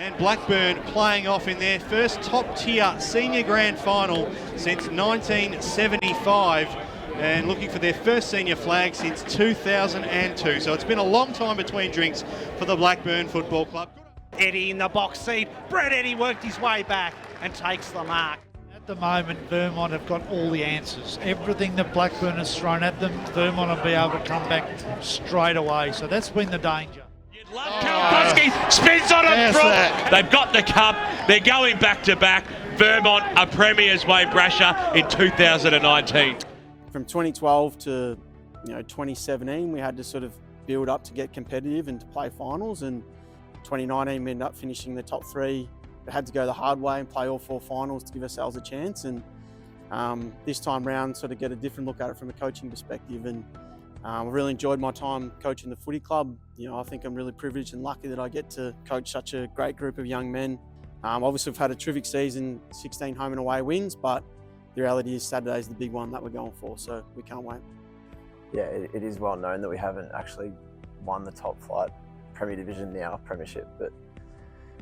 And Blackburn playing off in their first top-tier senior grand final since 1975 and looking for their first senior flag since 2002. So it's been a long time between drinks for the Blackburn Football Club. Eddie in the box seat. Brett Eddie worked his way back and takes the mark. At the moment, Vermont have got all the answers. Everything that Blackburn has thrown at them, Vermont will be able to come back straight away. So that's been the danger. Karpowski spins on it through. They've got the cup. They're going back to back. Vermont, a Premier's Way Brasher in 2019. From 2012 to 2017, we had to sort of build up to get competitive and to play finals. And 2019, we ended up finishing the top three. We had to go the hard way and play all four finals to give ourselves a chance. And this time round, sort of get a different look at it from a coaching perspective. And I really enjoyed my time coaching the footy club. I think I'm really privileged and lucky that I get to coach such a great group of young men. Obviously, we've had a terrific season, 16 home and away wins, but the reality is Saturday's the big one that we're going for, so we can't wait. Yeah, it is well known that we haven't actually won the top flight Premier Division now, Premiership, but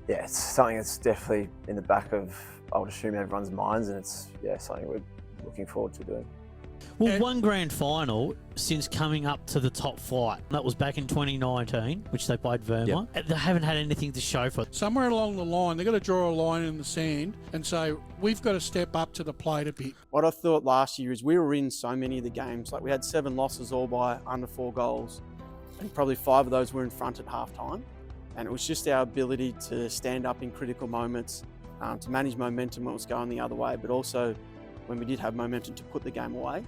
yeah, it's something that's definitely in the back of, I would assume, everyone's minds, and it's something we're looking forward to doing. Well, one grand final since coming up to the top flight. That was back in 2019, which they played Vermont. Yep. They haven't had anything to show for it. Somewhere along the line, they've got to draw a line in the sand and say, we've got to step up to the plate a bit. What I thought last year is we were in so many of the games. Like we had 7 losses all by under 4 goals, and probably 5 of those were in front at halftime. And it was just our ability to stand up in critical moments, to manage momentum when it was going the other way, but also when we did have momentum to put the game away.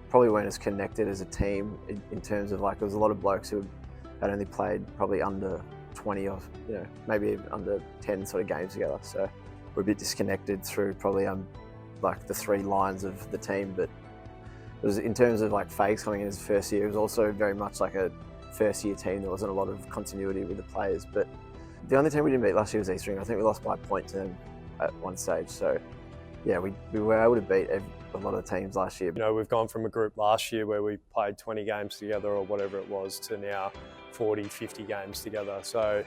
Probably weren't as connected as a team in terms of there was a lot of blokes who had only played probably under 20 or maybe even under 10 sort of games together. So we're a bit disconnected through probably the 3 lines of the team. But it was in terms of Fags coming in as first year, it was also very much like a first year team. There wasn't a lot of continuity with the players. But the only team we didn't beat last year was East Ring. I think we lost by a point to them at one stage. So yeah, we were able to beat a lot of the teams last year. We've gone from a group last year where we played 20 games together or whatever it was to now 40, 50 games together. So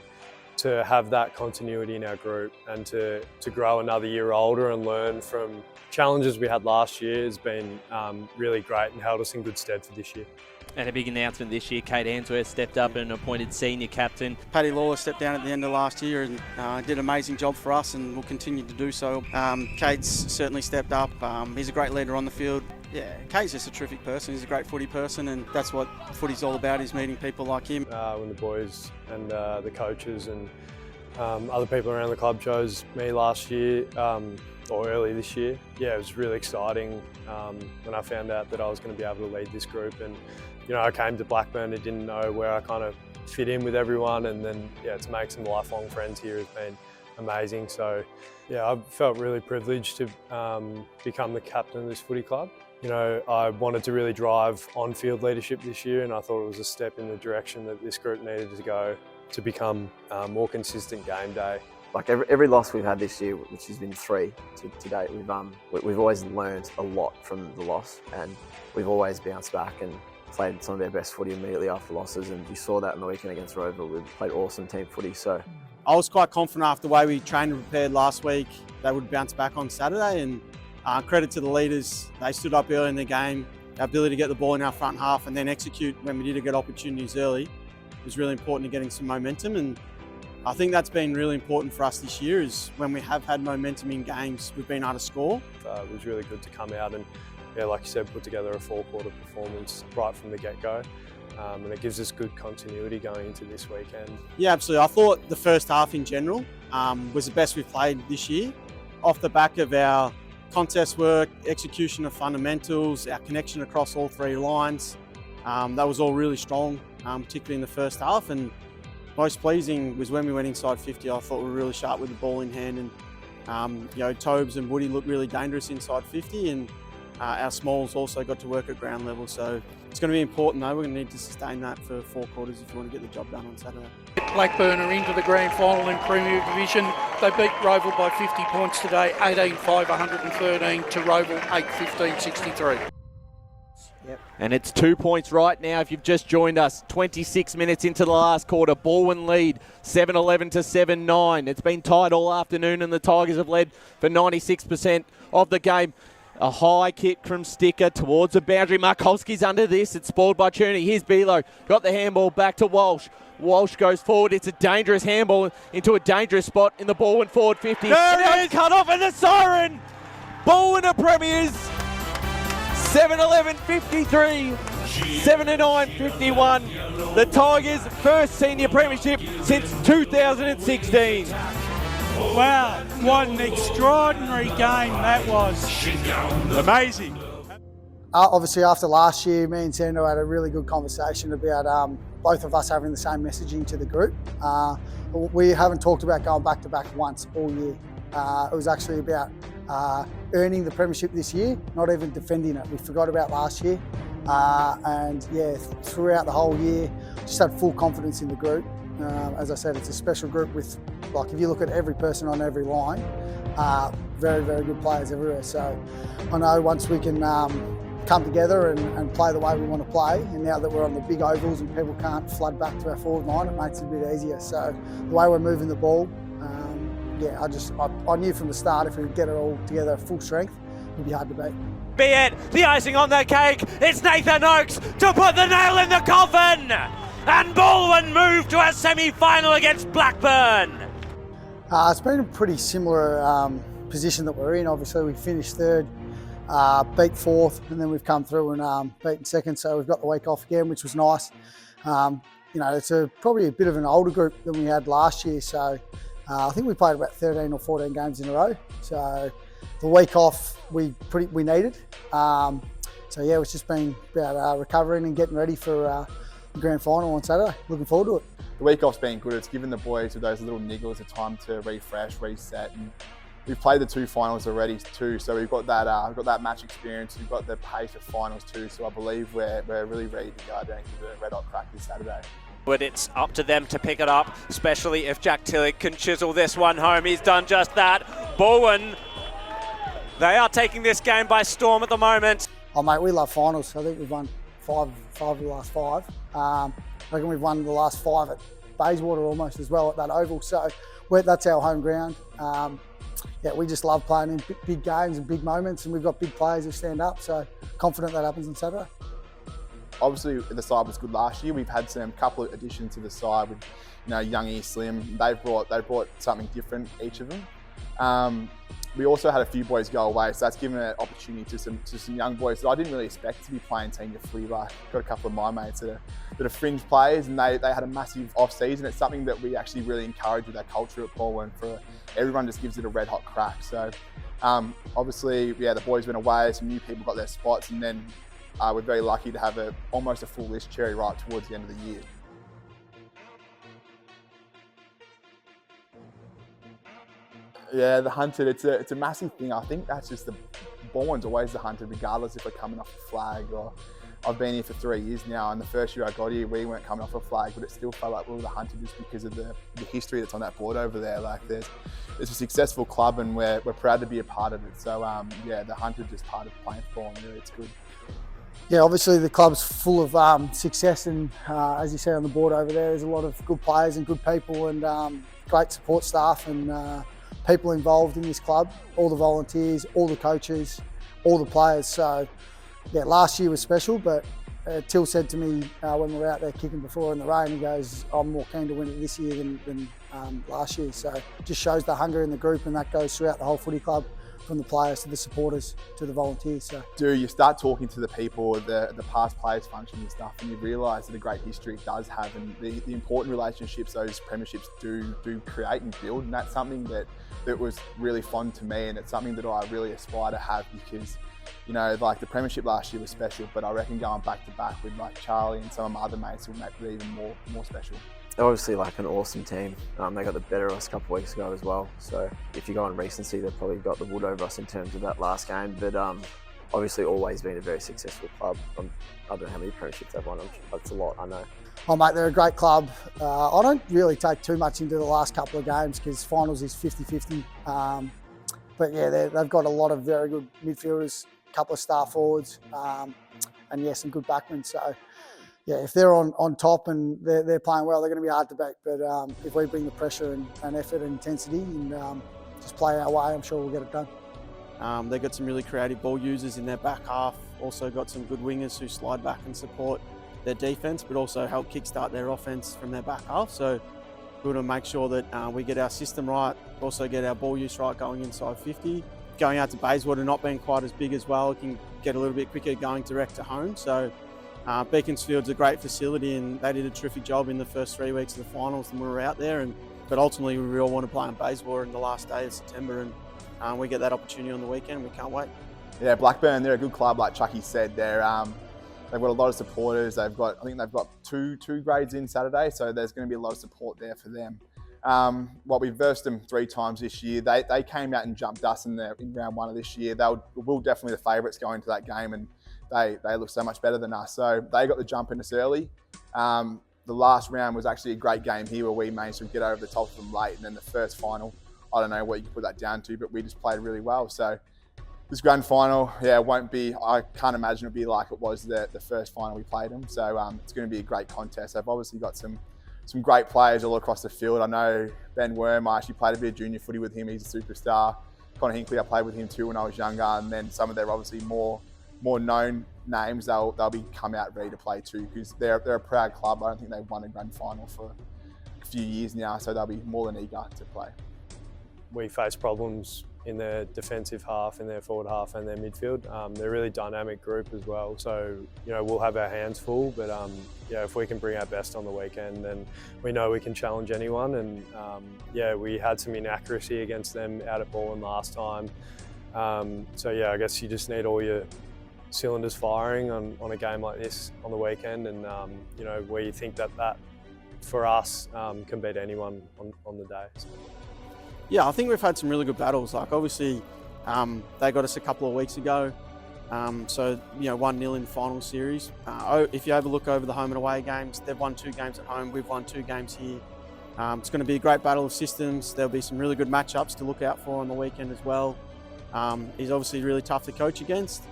to have that continuity in our group and to grow another year older and learn from challenges we had last year has been really great and held us in good stead for this year. And a big announcement this year, Kate Answorth stepped up and appointed senior captain. Paddy Lawler stepped down at the end of last year and did an amazing job for us and will continue to do so. Kate's certainly stepped up. He's a great leader on the field. Yeah, Kate's just a terrific person. He's a great footy person, and that's what footy's all about, is meeting people like him. When the boys and the coaches and other people around the club chose me last year, or early this year, it was really exciting when I found out that I was going to be able to lead this group. And I came to Blackburn and didn't know where I kind of fit in with everyone, and then to make some lifelong friends here has been amazing. So I felt really privileged to become the captain of this footy club. I wanted to really drive on-field leadership this year, and I thought it was a step in the direction that this group needed to go to become more consistent game day. Every loss we've had this year, which has been 3 to date, we've always learned a lot from the loss, and we've always bounced back and played some of our best footy immediately after losses, and we saw that in the weekend against Rover. We played awesome team footy. So I was quite confident after the way we trained and prepared last week they would bounce back on Saturday, and credit to the leaders. They stood up early in the game. Our ability to get the ball in our front half and then execute when we did get opportunities early was really important to getting some momentum, and I think that's been really important for us this year, is when we have had momentum in games, we've been able to score. It was really good to come out and, like you said, put together a 4-quarter performance right from the get-go. And it gives us good continuity going into this weekend. Yeah, absolutely. I thought the first half in general was the best we've played this year. Off the back of our contest work, execution of fundamentals, our connection across all 3 lines, that was all really strong, particularly in the first half. And most pleasing was when we went inside 50. I thought we were really sharp with the ball in hand, and Tobes and Woody looked really dangerous inside 50, and our smalls also got to work at ground level. So it's going to be important though. We're going to need to sustain that for 4 quarters if you want to get the job done on Saturday. Blackburn are into the grand final in Premier Division. They beat Roval by 50 points today, 18-5, 113 to Roval, 8-15, 63. And it's 2 points right now if you've just joined us. 26 minutes into the last quarter. Balwyn lead 7-11 to 7-9. It's been tight all afternoon and the Tigers have led for 96% of the game. A high kick from Sticker towards the boundary. Markowski's under this. It's spoiled by Cherney. Here's Bilo. Got the handball back to Walsh. Walsh goes forward. It's a dangerous handball into a dangerous spot in the Balwyn forward 50. There it is! Cut off and the siren. Balwyn are premiers. 7-11-53, 7-9-51. The Tigers' first senior premiership since 2016. Wow, what an extraordinary game that was. Amazing. Obviously, after last year, me and Sando had a really good conversation about both of us having the same messaging to the group. We haven't talked about going back to back once all year. It was actually about earning the premiership this year, not even defending it. We forgot about last year. And yeah, throughout the whole year, just had full confidence in the group. As I said, it's a special group with, like, if you look at every person on every line, very, very good players everywhere. So I know once we can come together and play the way we want to play, and now that we're on the big ovals and people can't flood back to our forward line, it makes it a bit easier. So the way we're moving the ball, yeah, I knew from the start if we could get it all together at full strength, it'd be hard to beat. Be it the icing on the cake, it's Nathan Oakes to put the nail in the coffin! And Balwyn move to a semi-final against Blackburn. It's been a pretty similar position that we're in. Obviously, we finished third, beat fourth, and then we've come through and beaten second. So we've got the week off again, which was nice. You know, it's probably a bit of an older group than we had last year. So I think we played about 13 or 14 games in a row. So the week off we needed. So yeah, it's just been about recovering and getting ready for the grand final on Saturday. Looking forward to it. The week off's been good. It's given the boys with those little niggles a time to refresh, reset, and we've played the 2 finals already too. So we've got that match experience. We've got the pace of finals too. So I believe we're really ready to go there and give it a red hot crack this Saturday. But it's up to them to pick it up, especially if Jack Tillich can chisel this one home. He's done just that. Balwyn, they are taking this game by storm at the moment. Oh mate, we love finals. I think we've won five of the last 5. I reckon we've won the last 5 at Bayswater almost as well at that oval. So that's our home ground. Yeah, we just love playing in big games and big moments, and we've got big players who stand up. So confident that happens on Saturday. Obviously, the side was good last year. We've had some couple of additions to the side with, Youngie, Slim. They brought something different, each of them. We also had a few boys go away, so that's given an opportunity to some young boys that I didn't really expect to be playing senior footy. Like, got a couple of my mates that are fringe players, and they had a massive off season. It's something that we actually really encourage with our culture at Balwyn. For everyone, just gives it a red hot crack. So obviously, yeah, the boys went away. Some new people got their spots, and then we're very lucky to have almost a full list cherry right towards the end of the year. Yeah, the hunted, it's a massive thing. I think that's just the Balwyn's always the hunted, regardless if we're coming off a flag or I've been here for 3 years now, and the first year I got here, we weren't coming off a flag, but it still felt like we were the hunted just because of the history that's on that board over there. Like, it's a successful club, and we're proud to be a part of it. So yeah, the hunted just part of playing for Balwyn. Really, it's good. Yeah, obviously the club's full of success, and as you say on the board over there, there's a lot of good players and good people, and great support staff and people involved in this club, all the volunteers, all the coaches, all the players. So yeah, last year was special, but Till said to me when we were out there kicking before in the rain, he goes, I'm more keen to win it this year than last year. So it just shows the hunger in the group, and that goes throughout the whole footy club, from the players to the supporters to the volunteers. So you start talking to the people, the past players function and stuff, and you realise that a great history it does have, and the important relationships those premierships do create and build, and that's something that was really fun to me, and it's something that I really aspire to have, because like the premiership last year was special, but I reckon going back to back with like Charlie and some of my other mates will make it even more special. They're obviously like an awesome team. They got the better of us a couple of weeks ago as well. So if you go on recency, they've probably got the wood over us in terms of that last game. But obviously always been a very successful club. I don't know how many premierships they've won. That's a lot, I know. Oh mate, they're a great club. I don't really take too much into the last couple of games because finals is 50-50. But yeah, they've got a lot of very good midfielders, a couple of star forwards. yeah, some good backmen. So yeah, if they're on top and they're playing well, they're going to be hard to beat. But if we bring the pressure and effort and intensity and just play our way, I'm sure we'll get it done. They've got some really creative ball users in their back half. Also got some good wingers who slide back and support their defence, but also help kickstart their offence from their back half. So we want to make sure that we get our system right, also get our ball use right going inside 50. Going out to Bayswater not being quite as big as well, it can get a little bit quicker going direct to home. So Beaconsfield's a great facility and they did a terrific job in the first 3 weeks of the finals and we were out there. But ultimately we all want to play in Bayswater in the last day of September and we get that opportunity on the weekend. We can't wait. Yeah, Blackburn, they're a good club, like Chucky said. They've got a lot of supporters. I think they've got two grades in Saturday, so there's going to be a lot of support there for them. We versed them 3 times this year. They came out and jumped us in round 1 of this year. We're definitely the favourites going into that game, and they look so much better than us. So they got the jump in us early. The last round was actually a great game here where we managed to get over the top of them late, and then the first final, I don't know what you can put that down to, but we just played really well. So this grand final, I can't imagine it'll be like it was the first final we played them. So it's going to be a great contest. They've obviously got some great players all across the field. I know Ben Worm, I actually played a bit of junior footy with him. He's a superstar. Connor Hinkley, I played with him too when I was younger. And then some of their obviously more known names, they'll be come out ready to play too, because they're a proud club. I don't think they've won a grand final for a few years now, so they'll be more than eager to play. We face problems in their defensive half, in their forward half and their midfield. They're a really dynamic group as well. So, we'll have our hands full, but if we can bring our best on the weekend, then we know we can challenge anyone. And we had some inaccuracy against them out at Balwyn last time. I guess you just need all your cylinders firing on a game like this on the weekend. And, we think that for us can beat anyone on the day. So. Yeah, I think we've had some really good battles. Like obviously, they got us a couple of weeks ago. 1-0 in the final series. If you overlook over the home and away games, they've won 2 games at home. We've won 2 games here. It's going to be a great battle of systems. There'll be some really good matchups to look out for on the weekend as well. He's obviously really tough to coach against,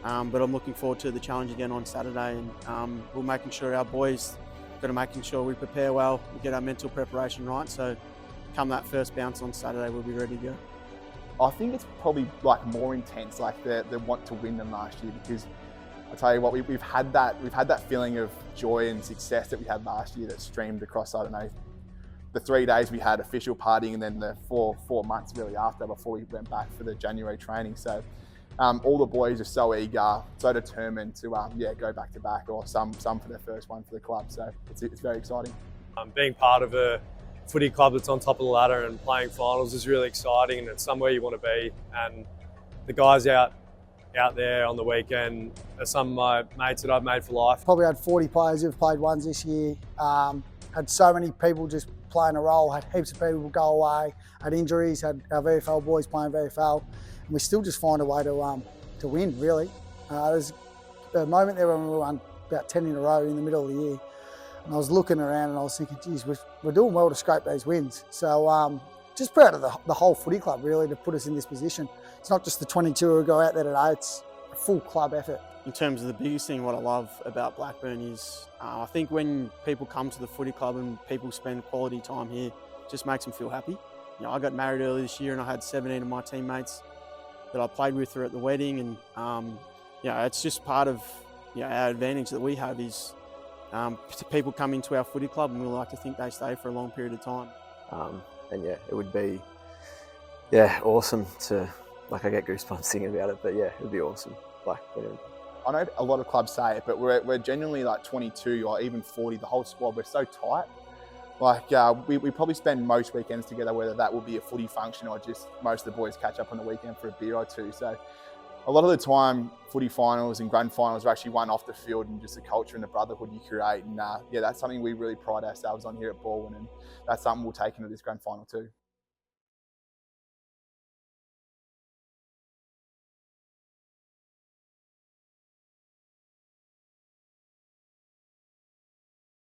but I'm looking forward to the challenge again on Saturday. And we're making sure our boys, making sure we prepare well, we get our mental preparation right. So come that first bounce on Saturday, we'll be ready to go. I think it's probably more intense, the want to win than last year, because I tell you what, we've had that feeling of joy and success that we had last year that streamed across, I don't know, the 3 days we had official partying and then the four months really after, before we went back for the January training. So all the boys are so eager, so determined to go back to back, or some for their first one for the club. So it's very exciting. Being part of a footy club that's on top of the ladder and playing finals is really exciting, and it's somewhere you want to be. And the guys out there on the weekend are some of my mates that I've made for life. Probably had 40 players who've played ones this year. Had so many people just playing a role, had heaps of people go away, had injuries, had our VFL boys playing VFL, and we still just find a way to win, really. There's a moment there when we won about 10 in a row in the middle of the year. And I was looking around and I was thinking, geez, we're doing well to scrape those wins. So just proud of the whole footy club, really, to put us in this position. It's not just the 22 who go out there today, it's a full club effort. In terms of the biggest thing, what I love about Blackburn is I think when people come to the footy club and people spend quality time here, it just makes them feel happy. I got married earlier this year and I had 17 of my teammates that I played with at the wedding, and it's just part of our advantage that we have is people come into our footy club and we like to think they stay for a long period of time. It would be awesome to, I get goosebumps thinking about it, but it would be awesome. I know a lot of clubs say it, but we're genuinely 22 or even 40, the whole squad, we're so tight. We probably spend most weekends together, whether that will be a footy function or just most of the boys catch up on the weekend for a beer or two. So a lot of the time, footy finals and grand finals are actually won off the field, and just the culture and the brotherhood you create. And that's something we really pride ourselves on here at Balwyn, and that's something we'll take into this grand final too.